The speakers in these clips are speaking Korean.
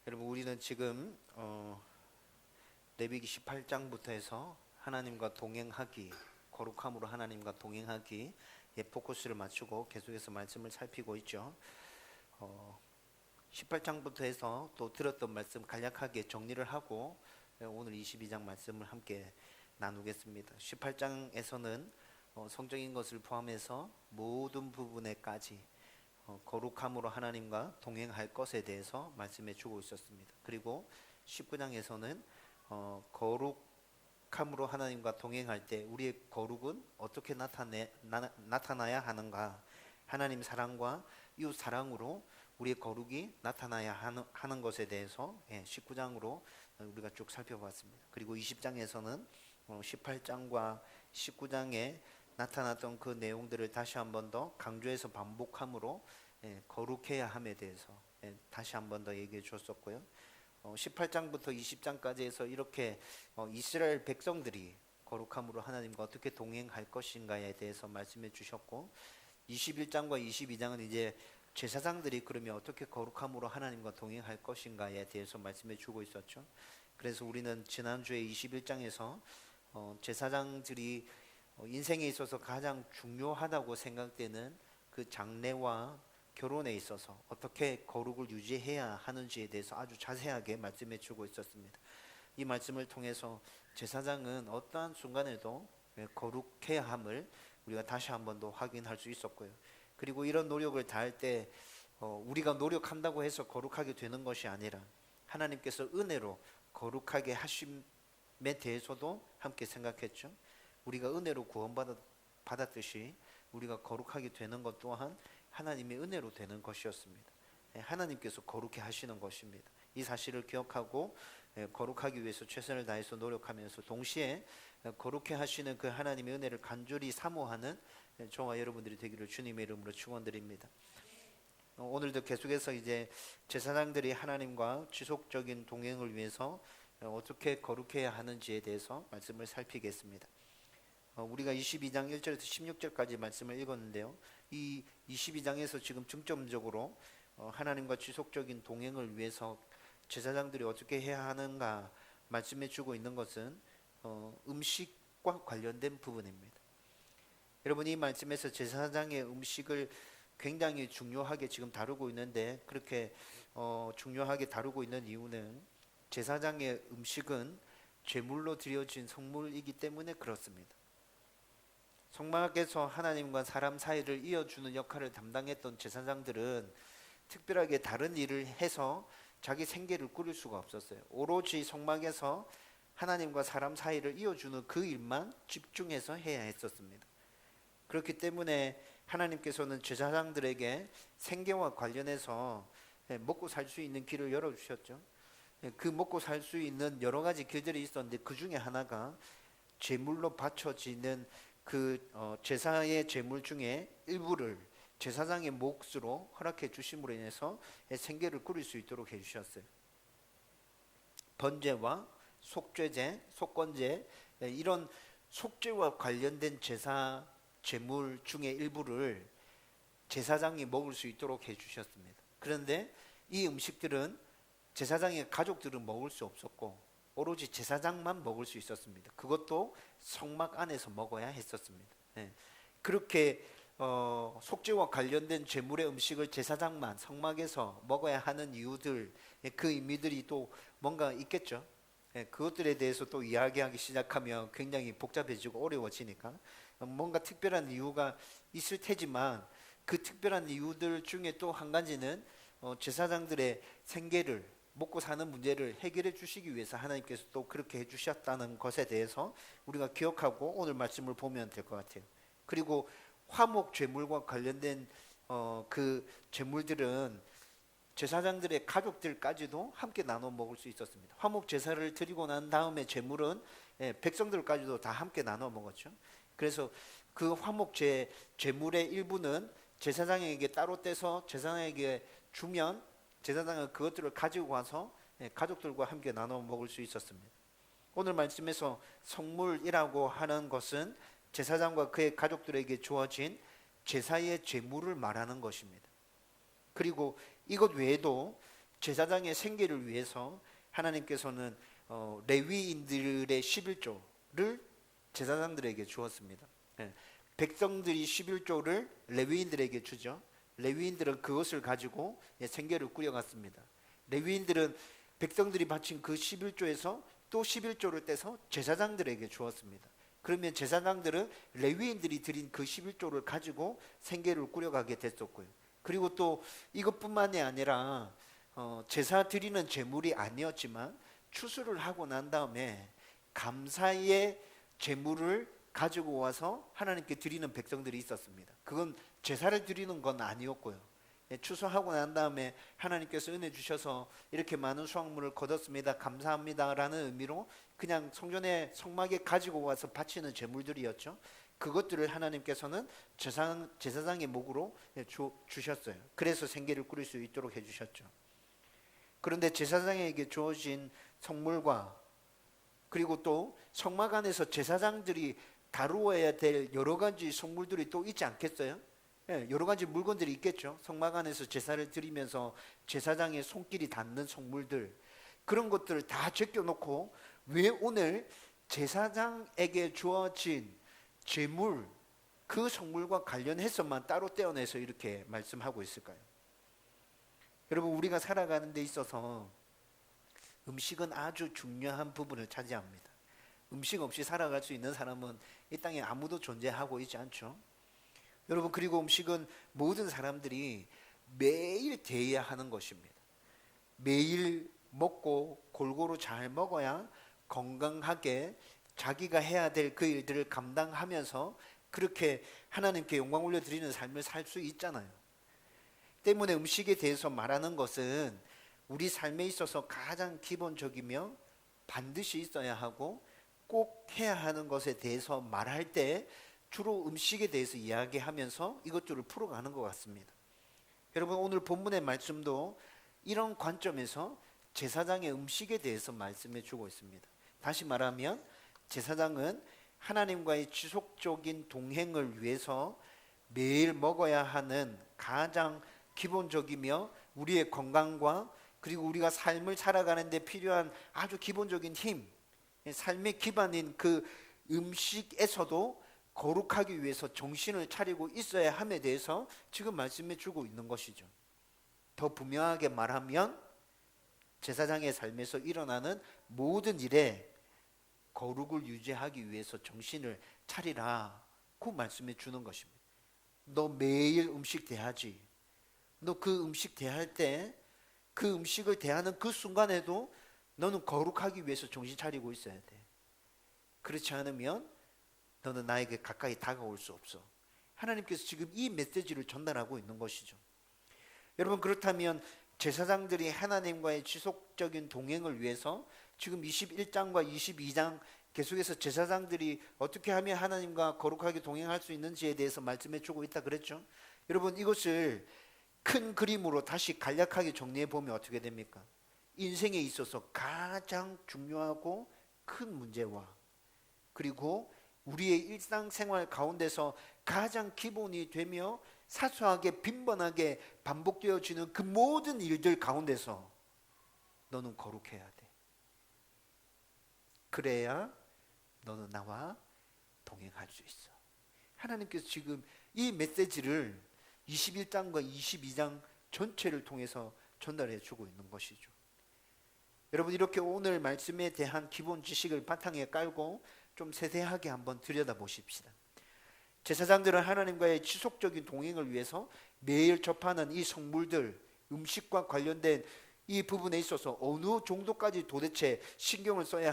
여러분, 우리는 지금 레위기 18장부터 해서 하나님과 동행하기, 거룩함으로 하나님과 동행하기 포커스를 맞추고 계속해서 말씀을 살피고 있죠. 18장부터 해서 또 들었던 말씀 간략하게 정리를 하고 오늘 22장 말씀을 함께 나누겠습니다. 18장에서는 성적인 것을 포함해서 모든 부분에까지 거룩함으로 하나님과 동행할 것에 대해서 말씀해 주고 있었습니다. 그리고 19장에서는 거룩함으로 하나님과 동행할 때 우리의 거룩은 어떻게 나타나야 하는가, 하나님 사랑과 이웃 사랑으로 우리의 거룩이 나타나야 하는 것에 대해서 19장으로 우리가 쭉 살펴봤습니다. 그리고 20장에서는 18장과 19장에 나타났던 그 내용들을 다시 한 번 더 강조해서 반복함으로 거룩해야 함에 대해서 다시 한 번 더 얘기해 주었었고요. 18장부터 20장까지 해서 이렇게 이스라엘 백성들이 거룩함으로 하나님과 어떻게 동행할 것인가에 대해서 말씀해 주셨고, 21장과 22장은 이제 제사장들이 그러면 어떻게 거룩함으로 하나님과 동행할 것인가에 대해서 말씀해 주고 있었죠. 그래서 우리는 지난주에 21장에서 제사장들이 인생에 있어서 가장 중요하다고 생각되는 그 장례와 결혼에 있어서 어떻게 거룩을 유지해야 하는지에 대해서 아주 자세하게 말씀해 주고 있었습니다. 이 말씀을 통해서 제사장은 어떠한 순간에도 거룩해야 함을 우리가 다시 한 번 더 확인할 수 있었고요. 그리고 이런 노력을 다할 때 우리가 노력한다고 해서 거룩하게 되는 것이 아니라 하나님께서 은혜로 거룩하게 하심에 대해서도 함께 생각했죠. 우리가 은혜로 구원받았듯이 우리가 거룩하게 되는 것 또한 하나님의 은혜로 되는 것이었습니다. 하나님께서 거룩해 하시는 것입니다. 이 사실을 기억하고 거룩하기 위해서 최선을 다해서 노력하면서 동시에 거룩해 하시는 그 하나님의 은혜를 간절히 사모하는 저와 여러분들이 되기를 주님의 이름으로 축원드립니다. 오늘도 계속해서 이제 제사장들이 하나님과 지속적인 동행을 위해서 어떻게 거룩해야 하는지에 대해서 말씀을 살피겠습니다. 우리가 22장 1절에서 16절까지 말씀을 읽었는데요. 이 22장에서 지금 중점적으로 하나님과 지속적인 동행을 위해서 제사장들이 어떻게 해야 하는가 말씀해 주고 있는 것은 음식과 관련된 부분입니다. 여러분, 이 말씀에서 제사장의 음식을 굉장히 중요하게 지금 다루고 있는데, 그렇게 중요하게 다루고 있는 이유는 제사장의 음식은 제물로 드려진 성물이기 때문에 그렇습니다. 성막에서 하나님과 사람 사이를 이어주는 역할을 담당했던 제사장들은 특별하게 다른 일을 해서 자기 생계를 꾸릴 수가 없었어요. 오로지 성막에서 하나님과 사람 사이를 이어주는 그 일만 집중해서 해야 했었습니다. 그렇기 때문에 하나님께서는 제사장들에게 생계와 관련해서 먹고 살 수 있는 길을 열어주셨죠. 그 먹고 살 수 있는 여러 가지 길들이 있었는데 그 중에 하나가 제물로 바쳐지는 그 제사의 제물 중에 일부를 제사장의 몫으로 허락해 주심으로 인해서 생계를 꾸릴 수 있도록 해주셨어요. 번제와 속죄제, 속건제, 이런 속죄와 관련된 제사 제물 중에 일부를 제사장이 먹을 수 있도록 해주셨습니다. 그런데 이 음식들은 제사장의 가족들은 먹을 수 없었고 오로지 제사장만 먹을 수 있었습니다. 그것도 성막 안에서 먹어야 했었습니다. 그렇게 속죄와 관련된 제물의 음식을 제사장만 성막에서 먹어야 하는 이유들, 그 의미들이 또 뭔가 있겠죠. 그것들에 대해서 또 이야기하기 시작하면 굉장히 복잡해지고 어려워지니까 뭔가 특별한 이유가 있을 테지만 그 특별한 이유들 중에 또 한 가지는 제사장들의 생계를 먹고 사는 문제를 해결해 주시기 위해서 하나님께서 또 그렇게 해주셨다는 것에 대해서 우리가 기억하고 오늘 말씀을 보면 될 것 같아요. 그리고 화목 제물과 관련된 그 제물들은 제사장들의 가족들까지도 함께 나눠 먹을 수 있었습니다. 화목 제사를 드리고 난 다음에 제물은 백성들까지도 다 함께 나눠 먹었죠. 그래서 그 화목 제물의 일부는 제사장에게 따로 떼서 제사장에게 주면 제사장은 그것들을 가지고 와서 가족들과 함께 나눠 먹을 수 있었습니다. 오늘 말씀에서 성물이라고 하는 것은 제사장과 그의 가족들에게 주어진 제사의 제물을 말하는 것입니다. 그리고 이것 외에도 제사장의 생계를 위해서 하나님께서는 레위인들의 11조를 제사장들에게 주었습니다. 예, 백성들이 11조를 레위인들에게 주죠. 레위인들은 그것을 가지고 생계를 꾸려갔습니다. 레위인들은 백성들이 바친 그 11조에서 또 11조를 떼서 제사장들에게 주었습니다. 그러면 제사장들은 레위인들이 드린 그 11조를 가지고 생계를 꾸려가게 됐었고요. 그리고 또 이것뿐만이 아니라 제사 드리는 제물이 아니었지만 추수를 하고 난 다음에 감사의 제물을 가지고 와서 하나님께 드리는 백성들이 있었습니다. 그건 제사를 드리는 건 아니었고요. 추수하고 난 다음에 하나님께서 은혜 주셔서 이렇게 많은 수확물을 거뒀습니다, 감사합니다 라는 의미로 그냥 성전의 성막에 가지고 와서 바치는 제물들이었죠. 그것들을 하나님께서는 제사장의 목으로 주셨어요. 그래서 생계를 꾸릴 수 있도록 해주셨죠. 그런데 제사장에게 주어진 성물과 그리고 또 성막 안에서 제사장들이 다루어야 될 여러 가지 성물들이 또 있지 않겠어요? 여러 가지 물건들이 있겠죠. 성막 안에서 제사를 드리면서 제사장의 손길이 닿는 성물들, 그런 것들을 다 제껴놓고 왜 오늘 제사장에게 주어진 제물, 그 성물과 관련해서만 따로 떼어내서 이렇게 말씀하고 있을까요? 여러분, 우리가 살아가는 데 있어서 음식은 아주 중요한 부분을 차지합니다. 음식 없이 살아갈 수 있는 사람은 이 땅에 아무도 존재하고 있지 않죠. 여러분, 그리고 음식은 모든 사람들이 매일 대해야 하는 것입니다. 매일 먹고 골고루 잘 먹어야 건강하게 자기가 해야 될 그 일들을 감당하면서 그렇게 하나님께 영광 올려드리는 삶을 살 수 있잖아요. 때문에 음식에 대해서 말하는 것은 우리 삶에 있어서 가장 기본적이며 반드시 있어야 하고 꼭 해야 하는 것에 대해서 말할 때 주로 음식에 대해서 이야기하면서 이것들을 풀어가는 것 같습니다. 여러분, 오늘 본문의 말씀도 이런 관점에서 제사장의 음식에 대해서 말씀해 주고 있습니다. 다시 말하면 제사장은 하나님과의 지속적인 동행을 위해서 매일 먹어야 하는 가장 기본적이며 우리의 건강과 그리고 우리가 삶을 살아가는 데 필요한 아주 기본적인 힘, 삶의 기반인 그 음식에서도 거룩하기 위해서 정신을 차리고 있어야 함에 대해서 지금 말씀해 주고 있는 것이죠. 더 분명하게 말하면 제사장의 삶에서 일어나는 모든 일에 거룩을 유지하기 위해서 정신을 차리라고 말씀해 주는 것입니다. 너 매일 음식 대하지. 너 그 음식 대할 때 그 음식을 대하는 그 순간에도 너는 거룩하기 위해서 정신 차리고 있어야 돼. 그렇지 않으면 너는 나에게 가까이 다가올 수 없어. 하나님께서 지금 이 메시지를 전달하고 있는 것이죠. 여러분, 그렇다면 제사장들이 하나님과의 지속적인 동행을 위해서 지금 21장과 22장 계속해서 제사장들이 어떻게 하면 하나님과 거룩하게 동행할 수 있는지에 대해서 말씀해 주고 있다 그랬죠. 여러분, 이것을 큰 그림으로 다시 간략하게 정리해 보면 어떻게 됩니까? 인생에 있어서 가장 중요하고 큰 문제와 그리고 우리의 일상생활 가운데서 가장 기본이 되며 사소하게 빈번하게 반복되어지는 그 모든 일들 가운데서 너는 거룩해야 돼. 그래야 너는 나와 동행할 수 있어. 하나님께서 지금 이 메시지를 21장과 22장 전체를 통해서 전달해 주고 있는 것이죠. 여러분, 이렇게 오늘 말씀에 대한 기본 지식을 바탕에 깔고 좀 세세하게 한번 들여다보십시다. 제사장들은 하나님과의 지속적인 동행을 위해서 매일 접하는 이 성물들, 음식과 관련된 이 부분에 있어서 어느 정도까지 도대체 신경을 써야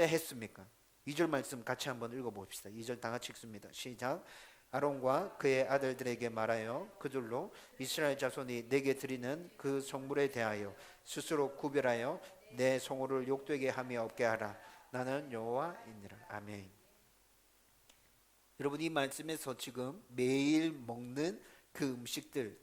했습니까? 2절 말씀 같이 한번 읽어봅시다. 2절 다 같이 읽습니다. 시작. 아론과 그의 아들들에게 말하여 그들로 이스라엘 자손이 내게 드리는 그 성물에 대하여 스스로 구별하여 내 성호를 욕되게 하며 없게 하라. 나는 여호와이니라. 아멘. 여러분, 이 말씀에서 지금 매일 먹는 그 음식들,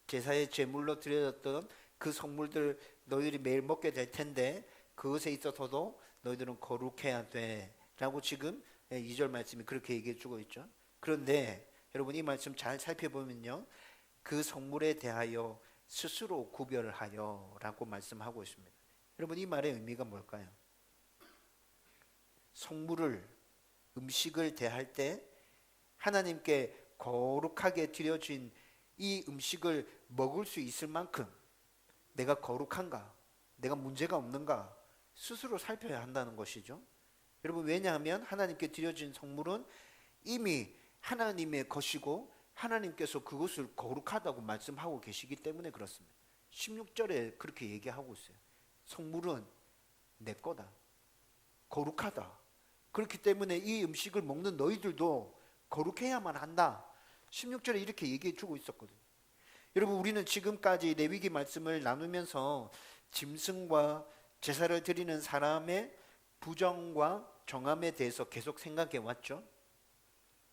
제사의 제물로 드려졌던 그 성물들 너희들이 매일 먹게 될 텐데 그것에 있어서도 너희들은 거룩해야 돼 라고 지금 2절 말씀이 그렇게 얘기해 주고 있죠. 그런데 여러분, 이 말씀 잘 살펴보면요, 그 성물에 대하여 스스로 구별하여 라고 말씀하고 있습니다. 여러분, 이 말의 의미가 뭘까요? 성물을, 음식을 대할 때 하나님께 거룩하게 드려진 이 음식을 먹을 수 있을 만큼 내가 거룩한가, 내가 문제가 없는가 스스로 살펴야 한다는 것이죠. 여러분, 왜냐하면 하나님께 드려진 성물은 이미 하나님의 것이고 하나님께서 그것을 거룩하다고 말씀하고 계시기 때문에 그렇습니다. 16절에 그렇게 얘기하고 있어요. 성물은 내 거다, 거룩하다. 그렇기 때문에 이 음식을 먹는 너희들도 거룩해야만 한다. 16절에 이렇게 얘기해 주고 있었거든요. 여러분, 우리는 지금까지 레위기 말씀을 나누면서 짐승과 제사를 드리는 사람의 부정과 정함에 대해서 계속 생각해 왔죠.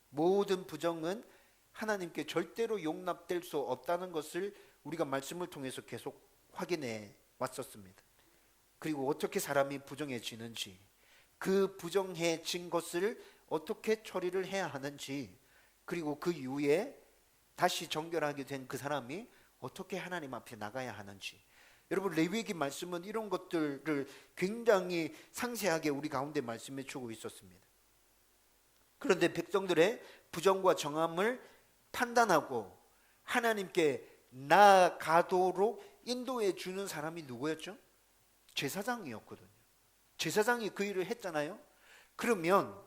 모든 부정은 하나님께 절대로 용납될 수 없다는 것을 우리가 말씀을 통해서 계속 확인해 왔었습니다. 그리고 어떻게 사람이 부정해지는지, 그 부정해진 것을 어떻게 처리를 해야 하는지, 그리고 그 이후에 다시 정결하게 된 그 사람이 어떻게 하나님 앞에 나가야 하는지, 여러분, 레위기 말씀은 이런 것들을 굉장히 상세하게 우리 가운데 말씀해 주고 있었습니다. 그런데 백성들의 부정과 정함을 판단하고 하나님께 나아가도록 인도해 주는 사람이 누구였죠? 제사장이었거든요. 제사장이 그 일을 했잖아요. 그러면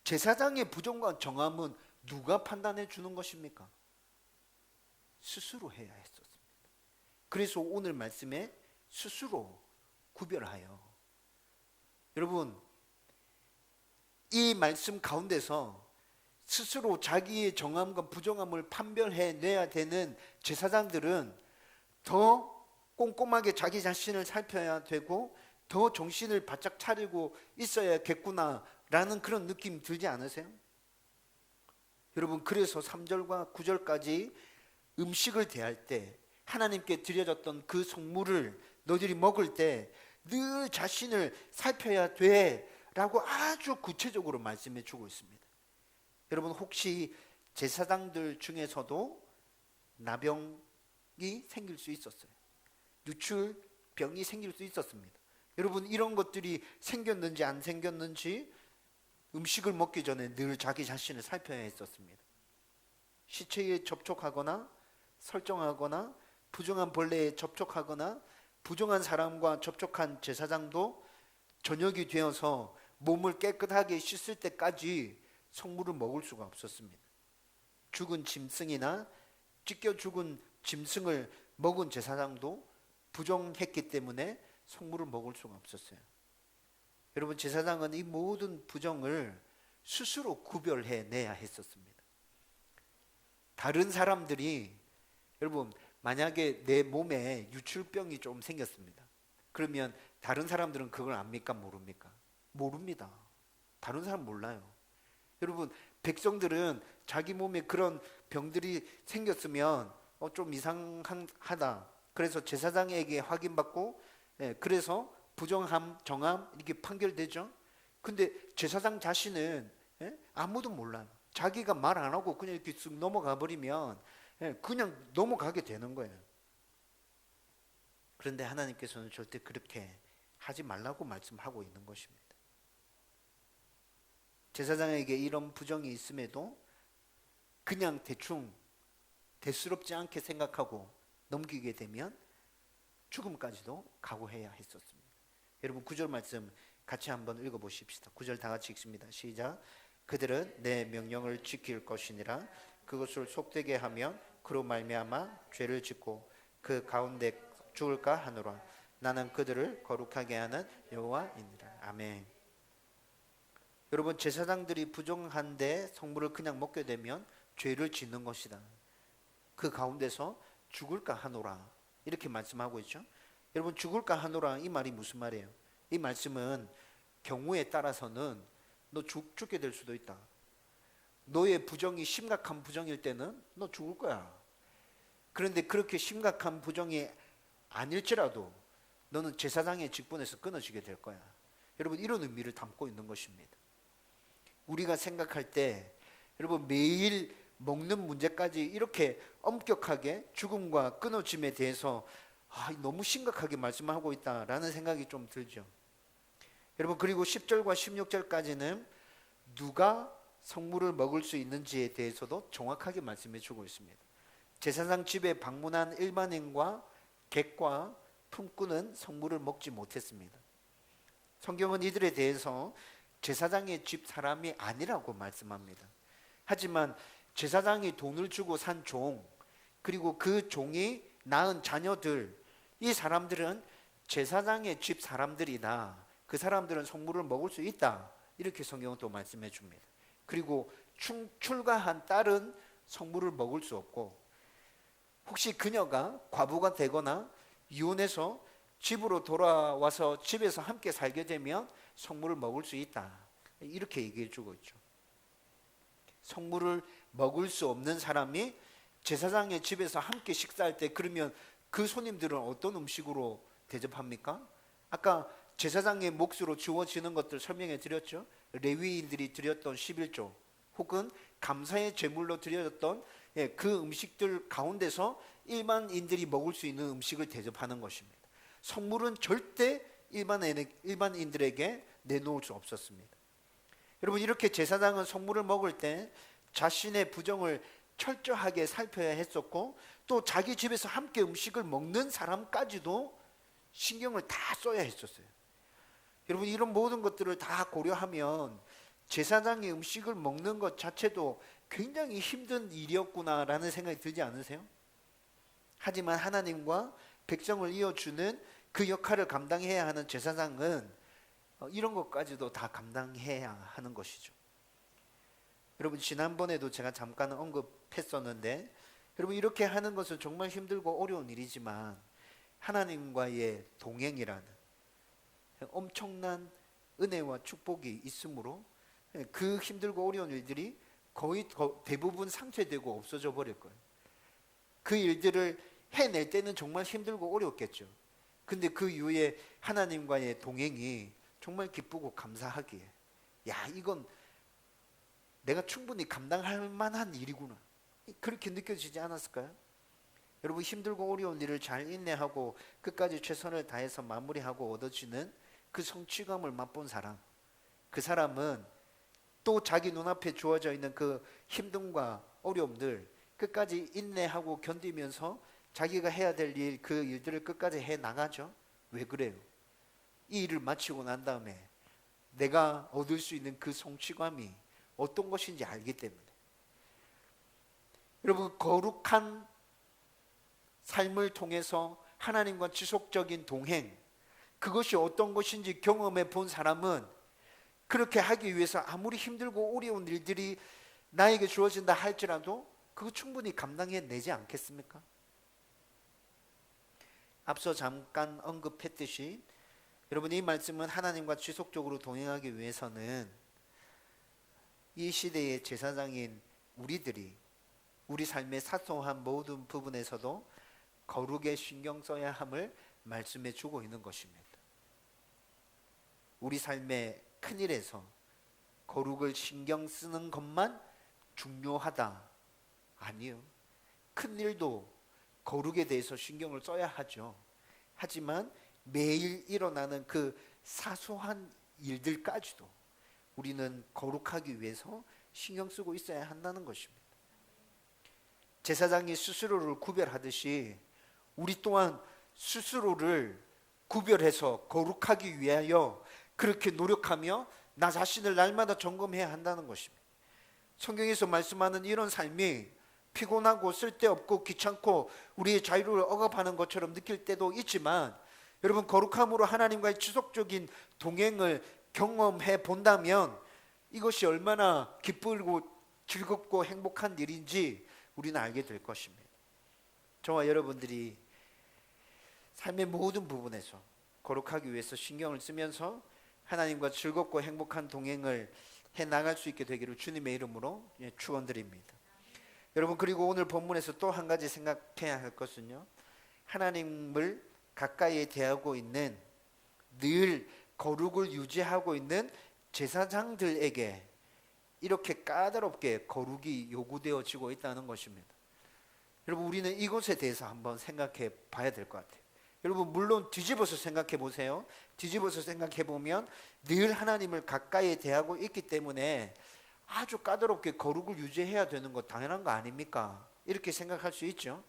제사장의 부정과 정함은 누가 판단해 주는 것입니까? 스스로 해야 했었습니다. 그래서 오늘 말씀에 스스로 구별하여, 여러분, 이 말씀 가운데서 스스로 자기의 정함과 부정함을 판별해 내야 되는 제사장들은 더 꼼꼼하게 자기 자신을 살펴야 되고 더 정신을 바짝 차리고 있어야겠구나 라는 그런 느낌 들지 않으세요? 여러분, 그래서 3절과 9절까지 음식을 대할 때 하나님께 드려졌던 그 성물을 너희들이 먹을 때 늘 자신을 살펴야 돼 라고 아주 구체적으로 말씀해 주고 있습니다. 여러분, 혹시 제사장들 중에서도 나병이 생길 수 있었어요. 유출병이 생길 수 있었습니다. 여러분, 이런 것들이 생겼는지 안 생겼는지 음식을 먹기 전에 늘 자기 자신을 살펴야 했었습니다. 시체에 접촉하거나 설정하거나 부정한 벌레에 접촉하거나 부정한 사람과 접촉한 제사장도 저녁이 되어서 몸을 깨끗하게 씻을 때까지 성물을 먹을 수가 없었습니다. 죽은 짐승이나 찢겨 죽은 짐승을 먹은 제사장도 부정했기 때문에 성물을 먹을 수가 없었어요. 여러분, 제사장은 이 모든 부정을 스스로 구별해 내야 했었습니다. 다른 사람들이, 여러분, 만약에 내 몸에 유출병이 좀 생겼습니다. 그러면 다른 사람들은 그걸 압니까? 모릅니까? 모릅니다. 다른 사람 몰라요. 여러분, 백성들은 자기 몸에 그런 병들이 생겼으면 좀 이상하다. 그래서 제사장에게 확인받고, 그래서 부정함, 정함 이렇게 판결되죠. 근데 제사장 자신은 아무도 몰라요. 자기가 말 안 하고 그냥 이렇게 쓱 넘어가 버리면 그냥 넘어가게 되는 거예요. 그런데 하나님께서는 절대 그렇게 하지 말라고 말씀하고 있는 것입니다. 제사장에게 이런 부정이 있음에도 그냥 대충 대수롭지 않게 생각하고 넘기게 되면 죽음까지도 각오해야 했었습니다. 여러분, 9절 말씀 같이 한번 읽어보십시다. 9절 다 같이 읽습니다. 시작. 그들은 내 명령을 지킬 것이니라. 그것을 속되게 하면 그로 말미암아 죄를 짓고 그 가운데 죽을까 하노라. 나는 그들을 거룩하게 하는 여호와이니라. 아멘. 여러분, 제사장들이 부정한데 성물을 그냥 먹게 되면 죄를 짓는 것이다. 그 가운데서 죽을까 하노라 이렇게 말씀하고 있죠. 여러분, 죽을까 하노라 이 말이 무슨 말이에요? 이 말씀은 경우에 따라서는 너 죽게 될 수도 있다. 너의 부정이 심각한 부정일 때는 너 죽을 거야. 그런데 그렇게 심각한 부정이 아닐지라도 너는 제사장의 직분에서 끊어지게 될 거야. 여러분, 이런 의미를 담고 있는 것입니다. 우리가 생각할 때 여러분, 매일 먹는 문제까지 이렇게 엄격하게 죽음과 끊어짐에 대해서 너무 심각하게 말씀하고 있다라는 생각이 좀 들죠. 여러분, 그리고 10절과 16절까지는 누가 성물을 먹을 수 있는지에 대해서도 정확하게 말씀해 주고 있습니다. 제사장 집에 방문한 일반인과 객과 품꾼은 성물을 먹지 못했습니다. 성경은 이들에 대해서 제사장의 집 사람이 아니라고 말씀합니다. 하지만 제사장이 돈을 주고 산 종, 그리고 그 종이 낳은 자녀들, 이 사람들은 제사장의 집 사람들이다. 그 사람들은 성물을 먹을 수 있다. 이렇게 성경은 또 말씀해 줍니다. 그리고 출가한 딸은 성물을 먹을 수 없고, 혹시 그녀가 과부가 되거나 이혼해서 집으로 돌아와서 집에서 함께 살게 되면 성물을 먹을 수 있다. 이렇게 얘기해 주고 있죠. 성물을 먹을 수 없는 사람이 제사장의 집에서 함께 식사할 때, 그러면 그 손님들은 어떤 음식으로 대접합니까? 아까 제사장의 몫으로 주어지는 것들 설명해 드렸죠. 레위인들이 드렸던 11조 혹은 감사의 제물로 드려졌던 그 음식들 가운데서 일반인들이 먹을 수 있는 음식을 대접하는 것입니다. 성물은 절대 일반인들에게 내놓을 수 없었습니다. 여러분, 이렇게 제사장은 성물을 먹을 때 자신의 부정을 철저하게 살펴야 했었고, 또 자기 집에서 함께 음식을 먹는 사람까지도 신경을 다 써야 했었어요. 여러분, 이런 모든 것들을 다 고려하면 제사장이 음식을 먹는 것 자체도 굉장히 힘든 일이었구나라는 생각이 들지 않으세요? 하지만 하나님과 백성을 이어주는 그 역할을 감당해야 하는 제사장은 이런 것까지도 다 감당해야 하는 것이죠. 여러분, 지난번에도 제가 잠깐 언급했었는데, 여러분, 이렇게 하는 것은 정말 힘들고 어려운 일이지만 하나님과의 동행이라는 엄청난 은혜와 축복이 있으므로 그 힘들고 어려운 일들이 거의 대부분 상쇄되고 없어져 버릴 거예요. 그 일들을 해낼 때는 정말 힘들고 어렵겠죠. 근데 그 이후에 하나님과의 동행이 정말 기쁘고 감사하기에, 야, 이건 내가 충분히 감당할 만한 일이구나, 그렇게 느껴지지 않았을까요? 여러분, 힘들고 어려운 일을 잘 인내하고 끝까지 최선을 다해서 마무리하고 얻어지는 그 성취감을 맛본 사람, 그 사람은 또 자기 눈앞에 주어져 있는 그 힘듦과 어려움들 끝까지 인내하고 견디면서 자기가 해야 될 일, 그 일들을 끝까지 해 나가죠. 왜 그래요? 이 일을 마치고 난 다음에 내가 얻을 수 있는 그 성취감이 어떤 것인지 알기 때문에. 여러분, 거룩한 삶을 통해서 하나님과 지속적인 동행, 그것이 어떤 것인지 경험해 본 사람은 그렇게 하기 위해서 아무리 힘들고 어려운 일들이 나에게 주어진다 할지라도 그거 충분히 감당해내지 않겠습니까? 앞서 잠깐 언급했듯이 여러분, 이 말씀은 하나님과 지속적으로 동행하기 위해서는 이 시대의 제사장인 우리들이 우리 삶의 사소한 모든 부분에서도 거룩에 신경 써야 함을 말씀해 주고 있는 것입니다. 우리 삶의 큰일에서 거룩을 신경 쓰는 것만 중요하다? 아니요. 큰일도 거룩에 대해서 신경을 써야 하죠. 하지만 매일 일어나는 그 사소한 일들까지도 우리는 거룩하기 위해서 신경 쓰고 있어야 한다는 것입니다. 제사장이 스스로를 구별하듯이 우리 또한 스스로를 구별해서 거룩하기 위하여 그렇게 노력하며 나 자신을 날마다 점검해야 한다는 것입니다. 성경에서 말씀하는 이런 삶이 피곤하고 쓸데없고 귀찮고 우리의 자유를 억압하는 것처럼 느낄 때도 있지만, 여러분, 거룩함으로 하나님과의 지속적인 동행을 경험해 본다면 이것이 얼마나 기쁘고 즐겁고 행복한 일인지 우리는 알게 될 것입니다. 저와 여러분들이 삶의 모든 부분에서 거룩하기 위해서 신경을 쓰면서 하나님과 즐겁고 행복한 동행을 해 나갈 수 있게 되기를 주님의 이름으로 축원드립니다. 여러분, 그리고 오늘 본문에서 또 한 가지 생각해야 할 것은요, 하나님을 가까이 대하고 있는, 늘 거룩을 유지하고 있는 제사장들에게 이렇게 까다롭게 거룩이 요구되어지고 있다는 것입니다. 여러분, 우리는 이것에 대해서 한번 생각해 봐야 될 것 같아요. 여러분, 물론 뒤집어서 생각해 보세요. 뒤집어서 생각해 보면 늘 하나님을 가까이 대하고 있기 때문에 아주 까다롭게 거룩을 유지해야 되는 거 당연한 거 아닙니까? 이렇게 생각할 수 있죠.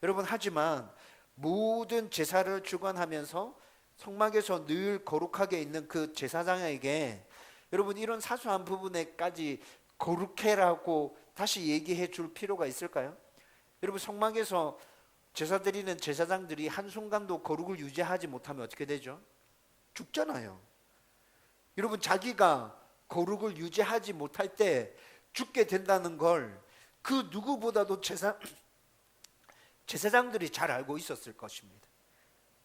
여러분, 하지만 모든 제사를 주관하면서 성막에서 늘 거룩하게 있는 그 제사장에게 여러분, 이런 사소한 부분에까지 거룩해라고 다시 얘기해 줄 필요가 있을까요? 여러분, 성막에서 제사 드리는 제사장들이 한순간도 거룩을 유지하지 못하면 어떻게 되죠? 죽잖아요. 여러분, 자기가 거룩을 유지하지 못할 때 죽게 된다는 걸 그 누구보다도 제사장들이 잘 알고 있었을 것입니다.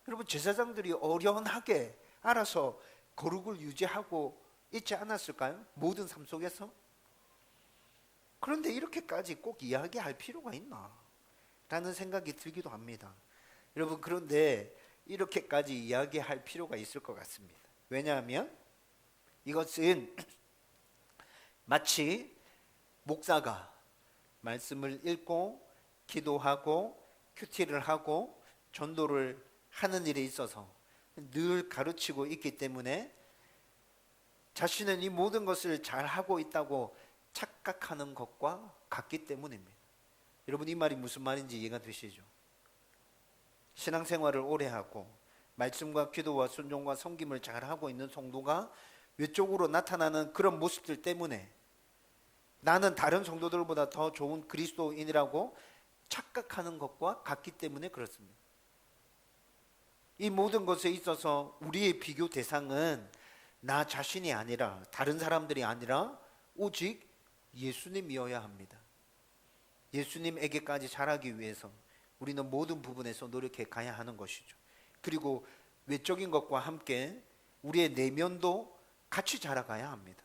여러분, 제사장들이 어련하게 알아서 거룩을 유지하고 있지 않았을까요? 모든 삶 속에서. 그런데 이렇게까지 꼭 이야기할 필요가 있나? 라는 생각이 들기도 합니다. 여러분, 그런데 이렇게까지 이야기할 필요가 있을 것 같습니다. 왜냐하면 이것은 마치 목사가 말씀을 읽고 기도하고 큐티를 하고 전도를 하는 일에 있어서 늘 가르치고 있기 때문에 자신은 이 모든 것을 잘하고 있다고 착각하는 것과 같기 때문입니다. 여러분, 이 말이 무슨 말인지 이해가 되시죠? 신앙생활을 오래 하고 말씀과 기도와 순종과 섬김을 잘하고 있는 성도가 외적으로 나타나는 그런 모습들 때문에 나는 다른 성도들보다 더 좋은 그리스도인이라고 착각하는 것과 같기 때문에 그렇습니다. 이 모든 것에 있어서 우리의 비교 대상은 나 자신이 아니라 다른 사람들이 아니라 오직 예수님이어야 합니다. 예수님에게까지 자라기 위해서 우리는 모든 부분에서 노력해 가야 하는 것이죠. 그리고 외적인 것과 함께 우리의 내면도 같이 자라가야 합니다.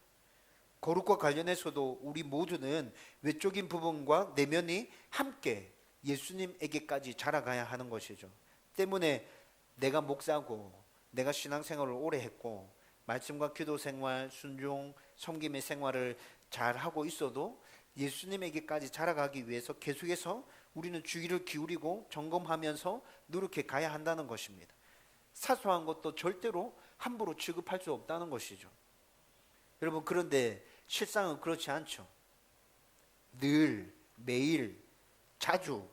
거룩과 관련해서도 우리 모두는 외적인 부분과 내면이 함께 예수님에게까지 자라가야 하는 것이죠. 때문에 내가 목사고 내가 신앙생활을 오래 했고 말씀과 기도 생활, 순종, 섬김의 생활을 잘 하고 있어도 예수님에게까지 자라가기 위해서 계속해서 우리는 주의를 기울이고 점검하면서 노력해 가야 한다는 것입니다. 사소한 것도 절대로 함부로 취급할 수 없다는 것이죠. 여러분, 그런데 실상은 그렇지 않죠. 늘, 매일, 자주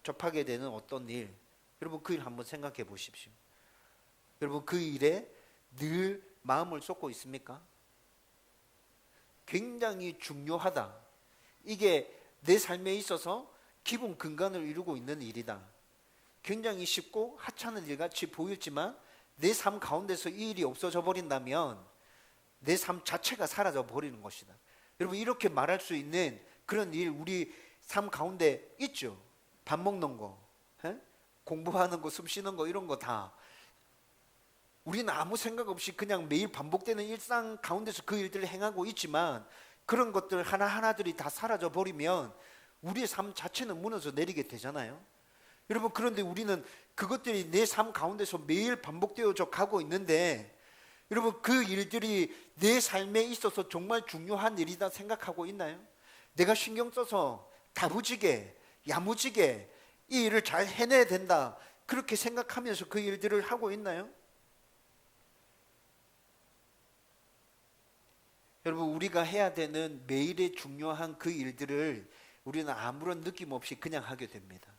접하게 되는 어떤 일, 여러분 그 일 한번 생각해 보십시오. 여러분, 그 일에 늘 마음을 쏟고 있습니까? 굉장히 중요하다. 이게 내 삶에 있어서 기본 근간을 이루고 있는 일이다. 굉장히 쉽고 하찮은 일같이 보이지만 내 삶 가운데서 이 일이 없어져 버린다면 내 삶 자체가 사라져 버리는 것이다. 여러분, 이렇게 말할 수 있는 그런 일 우리 삶 가운데 있죠. 밥 먹는 거, 공부하는 거, 숨 쉬는 거, 이런 거 다 우리는 아무 생각 없이 그냥 매일 반복되는 일상 가운데서 그 일들을 행하고 있지만 그런 것들 하나하나들이 다 사라져 버리면 우리의 삶 자체는 무너져 내리게 되잖아요. 여러분, 그런데 우리는 그것들이 내 삶 가운데서 매일 반복되어져 가고 있는데 여러분, 그 일들이 내 삶에 있어서 정말 중요한 일이다 생각하고 있나요? 내가 신경 써서 다부지게 야무지게 이 일을 잘 해내야 된다 그렇게 생각하면서 그 일들을 하고 있나요? 여러분, 우리가 해야 되는 매일의 중요한 그 일들을 우리는 아무런 느낌 없이 그냥 하게 됩니다.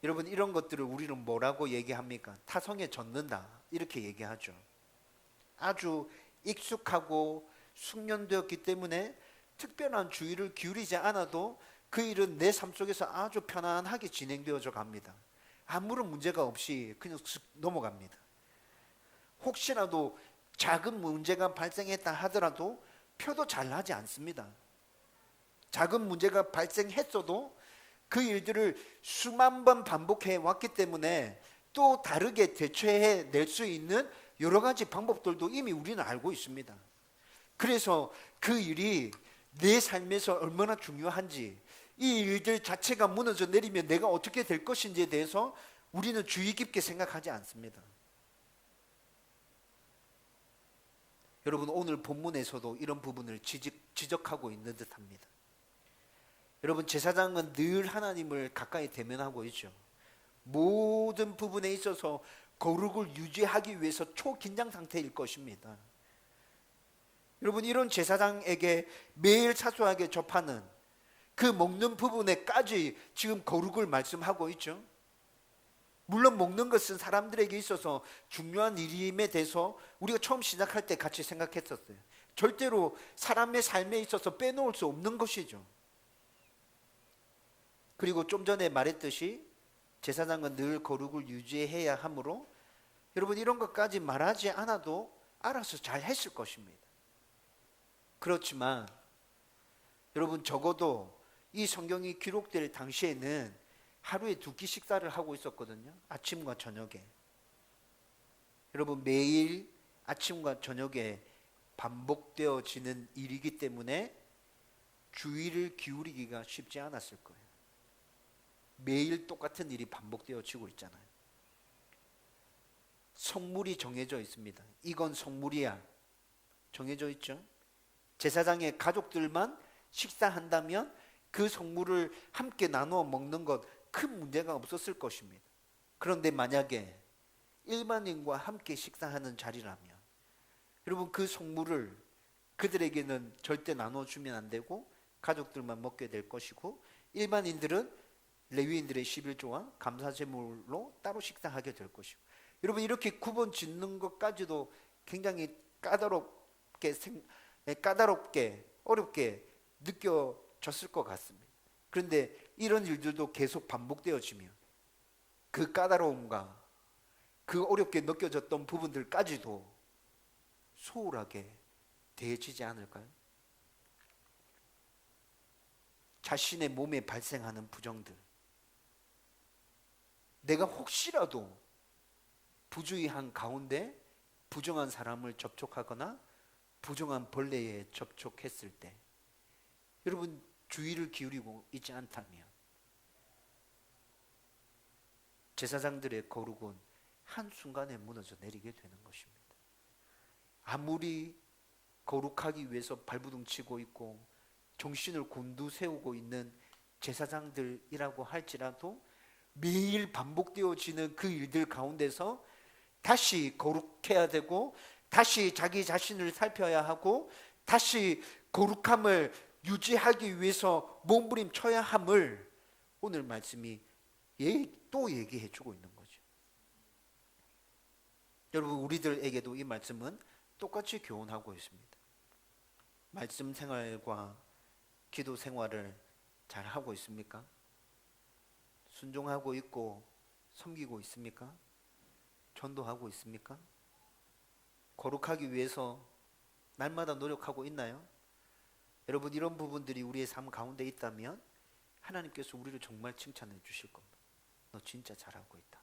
여러분, 이런 것들을 우리는 뭐라고 얘기합니까? 타성에 젖는다 이렇게 얘기하죠. 아주 익숙하고 숙련되었기 때문에 특별한 주의를 기울이지 않아도 그 일은 내 삶 속에서 아주 편안하게 진행되어져 갑니다. 아무런 문제가 없이 그냥 쓱 넘어갑니다. 혹시라도 작은 문제가 발생했다 하더라도 표도 잘 나지 않습니다. 작은 문제가 발생했어도 그 일들을 수만 번 반복해 왔기 때문에 또 다르게 대처해 낼 수 있는 여러 가지 방법들도 이미 우리는 알고 있습니다. 그래서 그 일이 내 삶에서 얼마나 중요한지, 이 일들 자체가 무너져 내리면 내가 어떻게 될 것인지에 대해서 우리는 주의 깊게 생각하지 않습니다. 여러분 오늘 본문에서도 이런 부분을 지적하고 있는 듯합니다. 여러분 제사장은 늘 하나님을 가까이 대면하고 있죠. 모든 부분에 있어서 거룩을 유지하기 위해서 초긴장 상태일 것입니다. 여러분 이런 제사장에게 매일 사소하게 접하는 그 먹는 부분에까지 지금 거룩을 말씀하고 있죠. 물론 먹는 것은 사람들에게 있어서 중요한 일임에 대해서 우리가 처음 시작할 때 같이 생각했었어요. 절대로 사람의 삶에 있어서 빼놓을 수 없는 것이죠. 그리고 좀 전에 말했듯이 제사장은 늘 거룩을 유지해야 하므로 여러분 이런 것까지 말하지 않아도 알아서 잘 했을 것입니다. 그렇지만 여러분 적어도 이 성경이 기록될 당시에는 하루에 2끼 식사를 하고 있었거든요. 아침과 저녁에. 여러분 매일 아침과 저녁에 반복되어지는 일이기 때문에 주의를 기울이기가 쉽지 않았을 거예요. 매일 똑같은 일이 반복되어지고 있잖아요. 성물이 정해져 있습니다. 이건 성물이야. 정해져 있죠. 제사장의 가족들만 식사한다면 그 성물을 함께 나누어 먹는 것 큰 문제가 없었을 것입니다. 그런데 만약에 일반인과 함께 식사하는 자리라면 여러분 그 성물을 그들에게는 절대 나눠주면 안 되고 가족들만 먹게 될 것이고 일반인들은 레위인들의 11조와 감사제물로 따로 식사하게 될 것이고 여러분 이렇게 구분 짓는 것까지도 굉장히 까다롭게 어렵게 느껴졌을 것 같습니다. 그런데 이런 일들도 계속 반복되어지면 그 까다로움과 그 어렵게 느껴졌던 부분들까지도 소홀하게 대해지지 않을까요? 자신의 몸에 발생하는 부정들, 내가 혹시라도 부주의한 가운데 부정한 사람을 접촉하거나 부정한 벌레에 접촉했을 때 여러분 주의를 기울이고 있지 않다면 제사장들의 거룩은 한순간에 무너져 내리게 되는 것입니다. 아무리 거룩하기 위해서 발버둥 치고 있고 정신을 곤두세우고 있는 제사장들이라고 할지라도 매일 반복되어지는 그 일들 가운데서 다시 거룩해야 되고 다시 자기 자신을 살펴야 하고 다시 거룩함을 유지하기 위해서 몸부림쳐야 함을 오늘 말씀이 또 얘기해 주고 있는 거죠. 여러분 우리들에게도 이 말씀은 똑같이 교훈하고 있습니다. 말씀 생활과 기도 생활을 잘 하고 있습니까? 순종하고 있고 섬기고 있습니까? 전도하고 있습니까? 거룩하기 위해서 날마다 노력하고 있나요? 여러분 이런 부분들이 우리의 삶 가운데 있다면 하나님께서 우리를 정말 칭찬해 주실 겁니다. 너 진짜 잘하고 있다.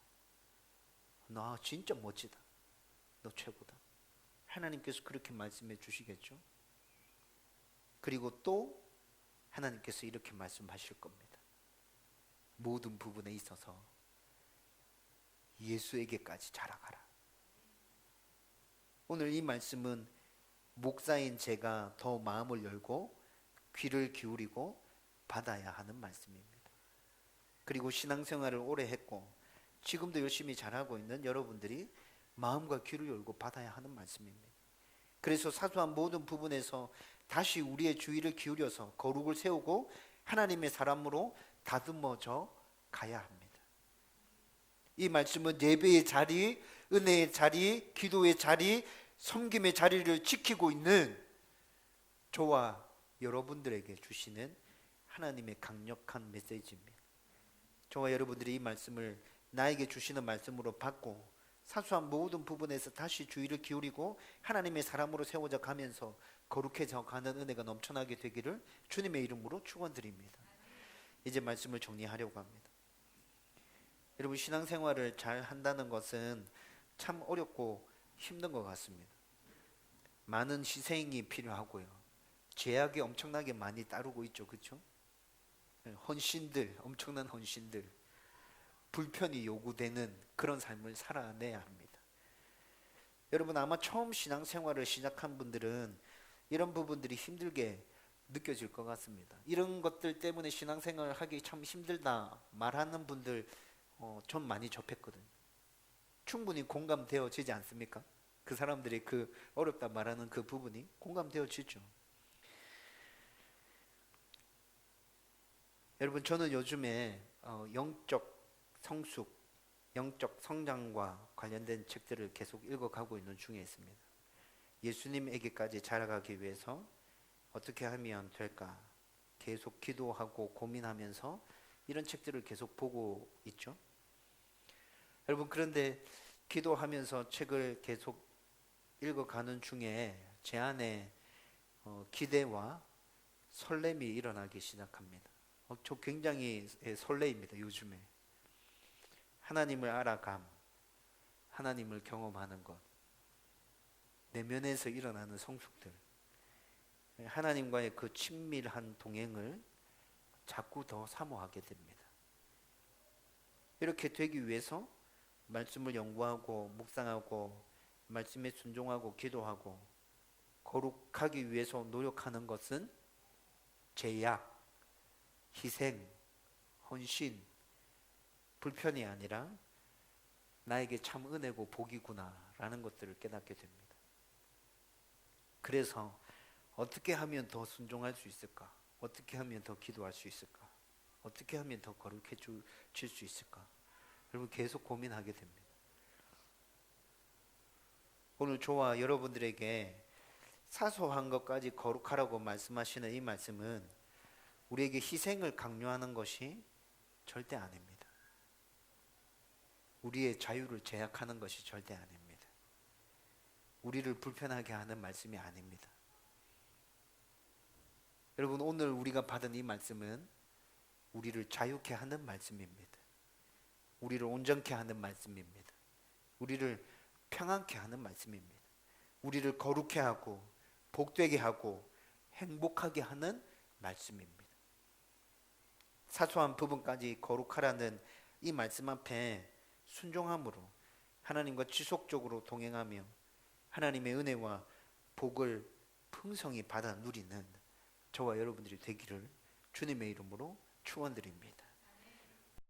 너 진짜 멋지다. 너 최고다. 하나님께서 그렇게 말씀해 주시겠죠? 그리고 또 하나님께서 이렇게 말씀하실 겁니다. 모든 부분에 있어서 예수에게까지 자라가라. 오늘 이 말씀은 목사인 제가 더 마음을 열고 귀를 기울이고 받아야 하는 말씀입니다. 그리고 신앙생활을 오래 했고 지금도 열심히 잘하고 있는 여러분들이 마음과 귀를 열고 받아야 하는 말씀입니다. 그래서 사소한 모든 부분에서 다시 우리의 주의를 기울여서 거룩을 세우고 하나님의 사람으로 다듬어져 가야 합니다. 이 말씀은 예배의 자리, 은혜의 자리, 기도의 자리, 섬김의 자리를 지키고 있는 저와 여러분들에게 주시는 하나님의 강력한 메시지입니다. 저와 여러분들이 이 말씀을 나에게 주시는 말씀으로 받고 사소한 모든 부분에서 다시 주의를 기울이고 하나님의 사람으로 세워져 가면서 거룩해져 가는 은혜가 넘쳐나게 되기를 주님의 이름으로 축원드립니다. 이제 말씀을 정리하려고 합니다. 여러분 신앙생활을 잘 한다는 것은 참 어렵고 힘든 것 같습니다. 많은 희생이 필요하고요. 제약이 엄청나게 많이 따르고 있죠. 그렇죠? 헌신들, 엄청난 헌신들, 불편이 요구되는 그런 삶을 살아내야 합니다. 여러분 아마 처음 신앙생활을 시작한 분들은 이런 부분들이 힘들게 느껴질 것 같습니다. 이런 것들 때문에 신앙생활을 하기 참 힘들다 말하는 분들 전 많이 접했거든요. 충분히 공감되어지지 않습니까? 그 사람들이 그 어렵다 말하는 그 부분이 공감되어지죠. 여러분 저는 요즘에 영적 성숙, 영적 성장과 관련된 책들을 계속 읽어가고 있는 중에 있습니다. 예수님에게까지 자라가기 위해서 어떻게 하면 될까? 계속 기도하고 고민하면서 이런 책들을 계속 보고 있죠. 여러분 그런데 기도하면서 책을 계속 읽어가는 중에 제 안에 기대와 설렘이 일어나기 시작합니다. 저 굉장히 설레입니다. 요즘에 하나님을 알아감, 하나님을 경험하는 것, 내면에서 일어나는 성숙들, 하나님과의 그 친밀한 동행을 자꾸 더 사모하게 됩니다. 이렇게 되기 위해서 말씀을 연구하고 묵상하고 말씀에 순종하고 기도하고 거룩하기 위해서 노력하는 것은 제약, 희생, 헌신, 불편이 아니라 나에게 참 은혜고 복이구나라는 것들을 깨닫게 됩니다. 그래서 어떻게 하면 더 순종할 수 있을까? 어떻게 하면 더 기도할 수 있을까? 어떻게 하면 더 거룩해질 수 있을까? 여러분 계속 고민하게 됩니다. 오늘 저와 여러분들에게 사소한 것까지 거룩하라고 말씀하시는 이 말씀은 우리에게 희생을 강요하는 것이 절대 아닙니다. 우리의 자유를 제약하는 것이 절대 아닙니다. 우리를 불편하게 하는 말씀이 아닙니다. 여러분 오늘 우리가 받은 이 말씀은 우리를 자유케 하는 말씀입니다. 우리를 온전케 하는 말씀입니다. 우리를 평안케 하는 말씀입니다. 우리를 거룩케 하고 복되게 하고 행복하게 하는 말씀입니다. 사소한 부분까지 거룩하라는 이 말씀 앞에 순종함으로 하나님과 지속적으로 동행하며 하나님의 은혜와 복을 풍성히 받아 누리는 저와 여러분들이 되기를 주님의 이름으로 축원드립니다.